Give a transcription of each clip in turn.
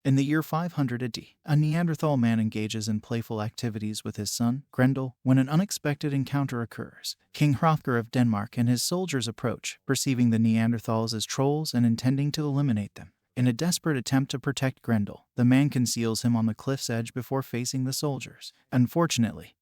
In the year 500 AD, a Neanderthal man engages in playful activities with his son, Grendel, when an unexpected encounter occurs. King Hrothgar of Denmark and his soldiers approach, perceiving the Neanderthals as trolls and intending to eliminate them. In a desperate attempt to protect Grendel, the man conceals him on the cliff's edge before facing the soldiers. Unfortunately,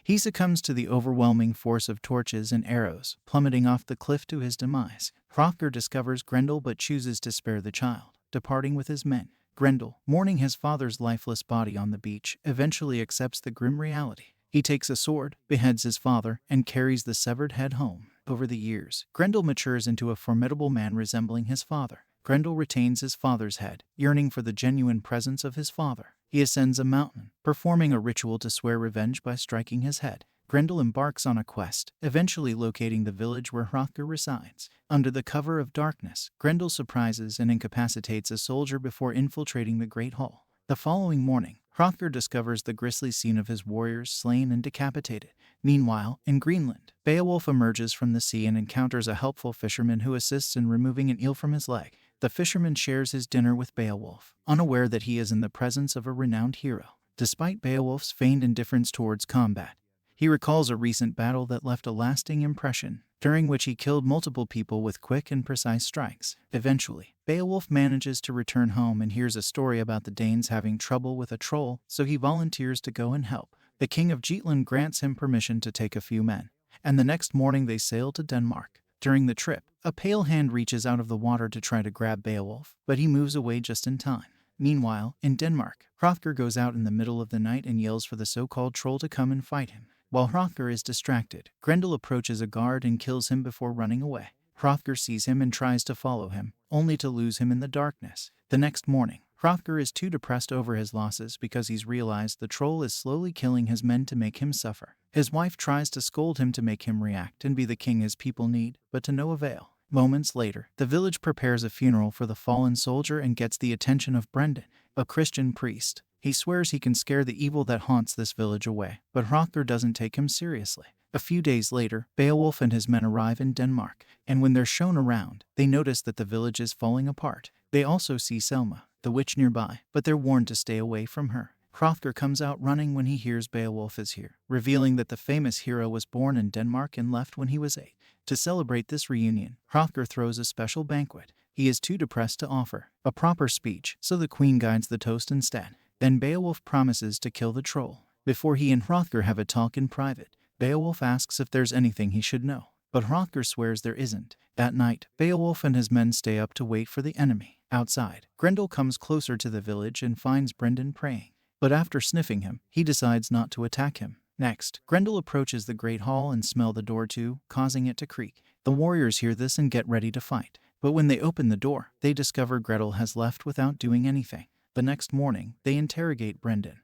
he succumbs to the overwhelming force of torches and arrows, plummeting off the cliff to his demise. Hrothgar discovers Grendel but chooses to spare the child, departing with his men. Grendel, mourning his father's lifeless body on the beach, eventually accepts the grim reality. He takes a sword, beheads his father, and carries the severed head home. Over the years, Grendel matures into a formidable man resembling his father. Grendel retains his father's head, yearning for the genuine presence of his father. He ascends a mountain, performing a ritual to swear revenge by striking his head. Grendel embarks on a quest, eventually locating the village where Hrothgar resides. Under the cover of darkness, Grendel surprises and incapacitates a soldier before infiltrating the Great Hall. The following morning, Hrothgar discovers the grisly scene of his warriors slain and decapitated. Meanwhile, in Greenland, Beowulf emerges from the sea and encounters a helpful fisherman who assists in removing an eel from his leg. The fisherman shares his dinner with Beowulf, unaware that he is in the presence of a renowned hero. Despite Beowulf's feigned indifference towards combat, he recalls a recent battle that left a lasting impression, during which he killed multiple people with quick and precise strikes. Eventually, Beowulf manages to return home and hears a story about the Danes having trouble with a troll, so he volunteers to go and help. The king of Jutland grants him permission to take a few men, and the next morning they sail to Denmark. During the trip, a pale hand reaches out of the water to try to grab Beowulf, but he moves away just in time. Meanwhile, in Denmark, Hrothgar goes out in the middle of the night and yells for the so-called troll to come and fight him. While Hrothgar is distracted, Grendel approaches a guard and kills him before running away. Hrothgar sees him and tries to follow him, only to lose him in the darkness. The next morning, Hrothgar is too depressed over his losses because he's realized the troll is slowly killing his men to make him suffer. His wife tries to scold him to make him react and be the king his people need, but to no avail. Moments later, the village prepares a funeral for the fallen soldier and gets the attention of Brendan, a Christian priest. He swears he can scare the evil that haunts this village away, but Hrothgar doesn't take him seriously. A few days later, Beowulf and his men arrive in Denmark, and when they're shown around, they notice that the village is falling apart. They also see Selma, the witch nearby, but they're warned to stay away from her. Hrothgar comes out running when he hears Beowulf is here, revealing that the famous hero was born in Denmark and left when he was 8. To celebrate this reunion, Hrothgar throws a special banquet. He is too depressed to offer a proper speech, so the queen guides the toast instead. Then Beowulf promises to kill the troll. Before he and Hrothgar have a talk in private, Beowulf asks if there's anything he should know, but Hrothgar swears there isn't. That night, Beowulf and his men stay up to wait for the enemy. Outside, Grendel comes closer to the village and finds Brendan praying, but after sniffing him, he decides not to attack him. Next, Grendel approaches the Great Hall and smells the door too, causing it to creak. The warriors hear this and get ready to fight, but when they open the door, they discover Grendel has left without doing anything. The next morning, they interrogate Brendan,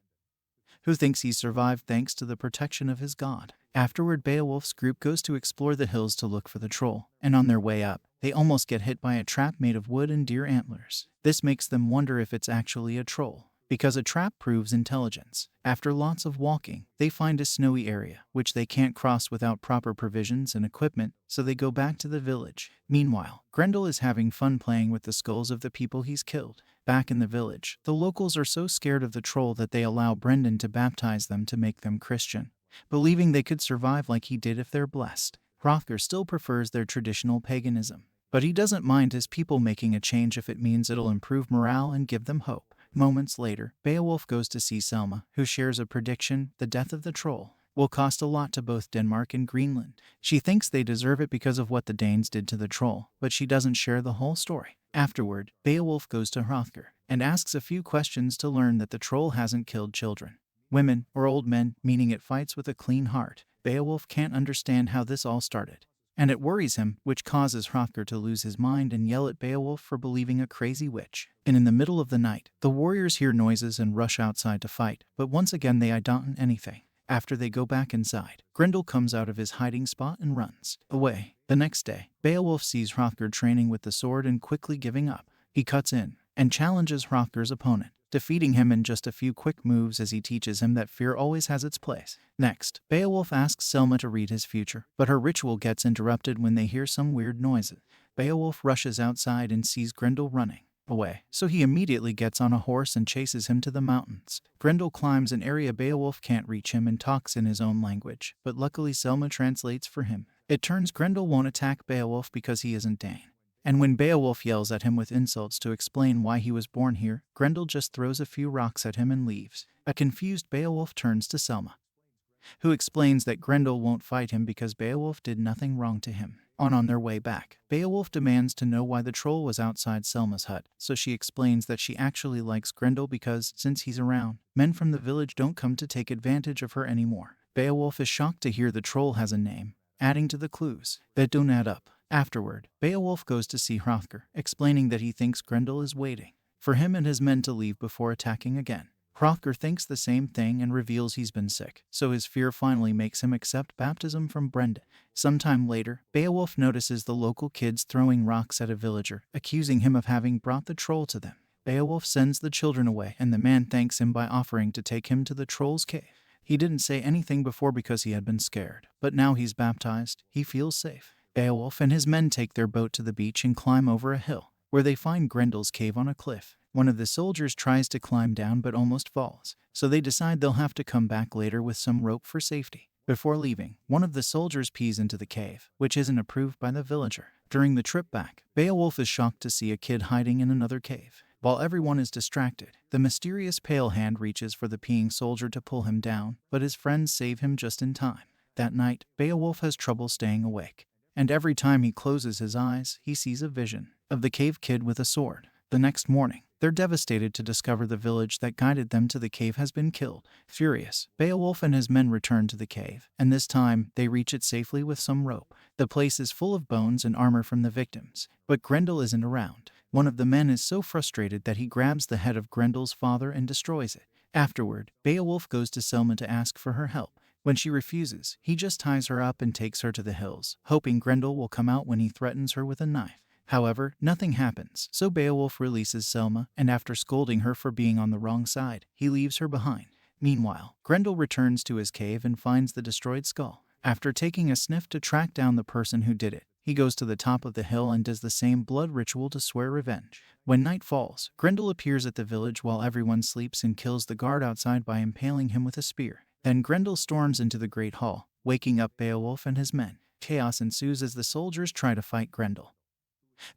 who thinks he survived thanks to the protection of his god. Afterward, Beowulf's group goes to explore the hills to look for the troll, and on their way up, they almost get hit by a trap made of wood and deer antlers. This makes them wonder if it's actually a troll, because a trap proves intelligence. After lots of walking, they find a snowy area, which they can't cross without proper provisions and equipment, so they go back to the village. Meanwhile, Grendel is having fun playing with the skulls of the people he's killed. Back in the village, the locals are so scared of the troll that they allow Brendan to baptize them to make them Christian, believing they could survive like he did if they're blessed. Hrothgar still prefers their traditional paganism, but he doesn't mind his people making a change if it means it'll improve morale and give them hope. Moments later, Beowulf goes to see Selma, who shares a prediction: the death of the troll will cost a lot to both Denmark and Greenland. She thinks they deserve it because of what the Danes did to the troll, but she doesn't share the whole story. Afterward, Beowulf goes to Hrothgar and asks a few questions to learn that the troll hasn't killed children, women, or old men, meaning it fights with a clean heart. Beowulf can't understand how this all started, and it worries him, which causes Hrothgar to lose his mind and yell at Beowulf for believing a crazy witch. And in the middle of the night, the warriors hear noises and rush outside to fight, but once again they don't anything. After they go back inside, Grendel comes out of his hiding spot and runs away. The next day, Beowulf sees Hrothgar training with the sword and quickly giving up. He cuts in and challenges Hrothgar's opponent, defeating him in just a few quick moves as he teaches him that fear always has its place. Next, Beowulf asks Selma to read his future, but her ritual gets interrupted when they hear some weird noises. Beowulf rushes outside and sees Grendel running. away, so he immediately gets on a horse and chases him to the mountains. Grendel climbs an area Beowulf can't reach him and talks in his own language, but luckily Selma translates for him. It turns Grendel won't attack Beowulf because he isn't Dane. And when Beowulf yells at him with insults to explain why he was born here, Grendel just throws a few rocks at him and leaves. A confused Beowulf turns to Selma, who explains that Grendel won't fight him because Beowulf did nothing wrong to him. On their way back, Beowulf demands to know why the troll was outside Selma's hut, so she explains that she actually likes Grendel because, since he's around, men from the village don't come to take advantage of her anymore. Beowulf is shocked to hear the troll has a name, adding to the clues that don't add up. Afterward, Beowulf goes to see Hrothgar, explaining that he thinks Grendel is waiting for him and his men to leave before attacking again. Hrothgar thinks the same thing and reveals he's been sick, so his fear finally makes him accept baptism from Grendel. Sometime later, Beowulf notices the local kids throwing rocks at a villager, accusing him of having brought the troll to them. Beowulf sends the children away, and the man thanks him by offering to take him to the troll's cave. He didn't say anything before because he had been scared, but now he's baptized, he feels safe. Beowulf and his men take their boat to the beach and climb over a hill, where they find Grendel's cave on a cliff. One of the soldiers tries to climb down but almost falls, so they decide they'll have to come back later with some rope for safety. Before leaving, one of the soldiers pees into the cave, which isn't approved by the villager. During the trip back, Beowulf is shocked to see a kid hiding in another cave. While everyone is distracted, the mysterious pale hand reaches for the peeing soldier to pull him down, but his friends save him just in time. That night, Beowulf has trouble staying awake, and every time he closes his eyes, he sees a vision of the cave kid with a sword. The next morning, they're devastated to discover the village that guided them to the cave has been killed. Furious, Beowulf and his men return to the cave, and this time, they reach it safely with some rope. The place is full of bones and armor from the victims, but Grendel isn't around. One of the men is so frustrated that he grabs the head of Grendel's father and destroys it. Afterward, Beowulf goes to Selma to ask for her help. When she refuses, he just ties her up and takes her to the hills, hoping Grendel will come out when he threatens her with a knife. However, nothing happens, so Beowulf releases Selma, and after scolding her for being on the wrong side, he leaves her behind. Meanwhile, Grendel returns to his cave and finds the destroyed skull. After taking a sniff to track down the person who did it, he goes to the top of the hill and does the same blood ritual to swear revenge. When night falls, Grendel appears at the village while everyone sleeps and kills the guard outside by impaling him with a spear. Then Grendel storms into the Great Hall, waking up Beowulf and his men. Chaos ensues as the soldiers try to fight Grendel,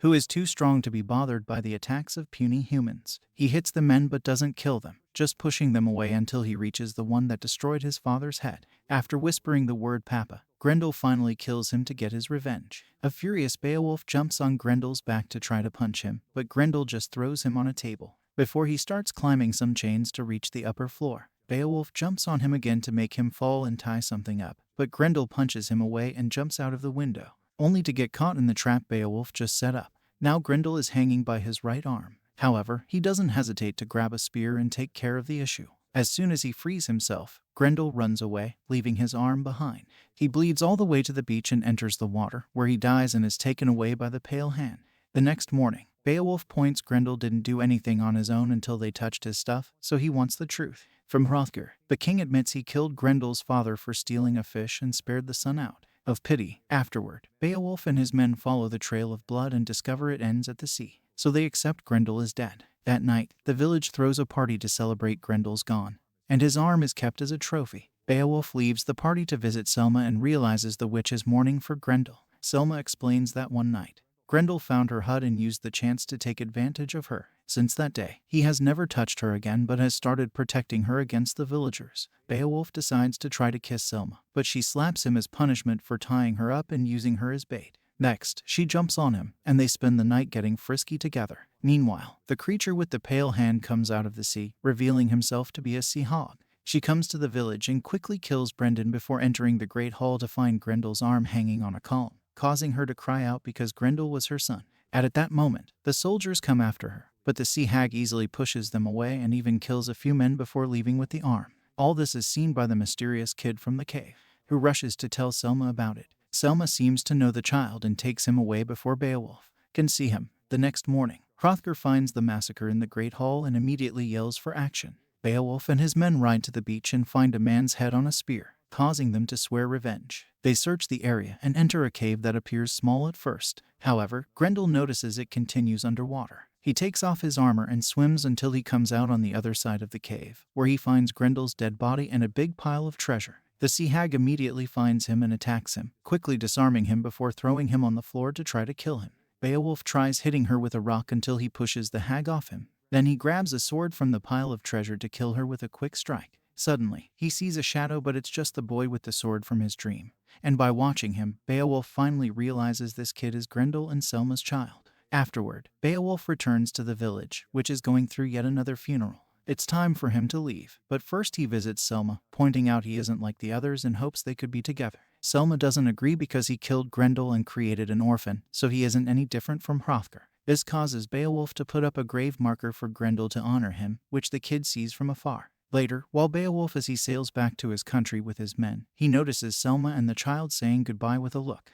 who is too strong to be bothered by the attacks of puny humans. He hits the men but doesn't kill them, just pushing them away until he reaches the one that destroyed his father's head. After whispering the word Papa, Grendel finally kills him to get his revenge. A furious Beowulf jumps on Grendel's back to try to punch him, but Grendel just throws him on a table before he starts climbing some chains to reach the upper floor. Beowulf jumps on him again to make him fall and tie something up, but Grendel punches him away and jumps out of the window, only to get caught in the trap Beowulf just set up. Now Grendel is hanging by his right arm. However, he doesn't hesitate to grab a spear and take care of the issue. As soon as he frees himself, Grendel runs away, leaving his arm behind. He bleeds all the way to the beach and enters the water, where he dies and is taken away by the pale hand. The next morning, Beowulf points Grendel didn't do anything on his own until they touched his stuff, so he wants the truth from Hrothgar. The king admits he killed Grendel's father for stealing a fish and spared the son out of pity. Afterward, Beowulf and his men follow the trail of blood and discover it ends at the sea, so they accept Grendel is dead. That night, the village throws a party to celebrate Grendel's gone, and his arm is kept as a trophy. Beowulf leaves the party to visit Selma and realizes the witch is mourning for Grendel. Selma explains that one night, Grendel found her hut and used the chance to take advantage of her. Since that day, he has never touched her again but has started protecting her against the villagers. Beowulf decides to try to kiss Selma, but she slaps him as punishment for tying her up and using her as bait. Next, she jumps on him, and they spend the night getting frisky together. Meanwhile, the creature with the pale hand comes out of the sea, revealing himself to be a sea hog. She comes to the village and quickly kills Brendan before entering the Great Hall to find Grendel's arm hanging on a column, causing her to cry out because Grendel was her son. At that moment, the soldiers come after her, but the sea hag easily pushes them away and even kills a few men before leaving with the arm. All this is seen by the mysterious kid from the cave, who rushes to tell Selma about it. Selma seems to know the child and takes him away before Beowulf can see him. The next morning, Hrothgar finds the massacre in the Great Hall and immediately yells for action. Beowulf and his men ride to the beach and find a man's head on a spear, causing them to swear revenge. They search the area and enter a cave that appears small at first. However, Grendel notices it continues underwater. He takes off his armor and swims until he comes out on the other side of the cave, where he finds Grendel's dead body and a big pile of treasure. The sea hag immediately finds him and attacks him, quickly disarming him before throwing him on the floor to try to kill him. Beowulf tries hitting her with a rock until he pushes the hag off him. Then he grabs a sword from the pile of treasure to kill her with a quick strike. Suddenly, he sees a shadow, but it's just the boy with the sword from his dream. And by watching him, Beowulf finally realizes this kid is Grendel and Selma's child. Afterward, Beowulf returns to the village, which is going through yet another funeral. It's time for him to leave, but first he visits Selma, pointing out he isn't like the others and hopes they could be together. Selma doesn't agree because he killed Grendel and created an orphan, so he isn't any different from Hrothgar. This causes Beowulf to put up a grave marker for Grendel to honor him, which the kid sees from afar. Later, while Beowulf as he sails back to his country with his men, he notices Selma and the child saying goodbye with a look.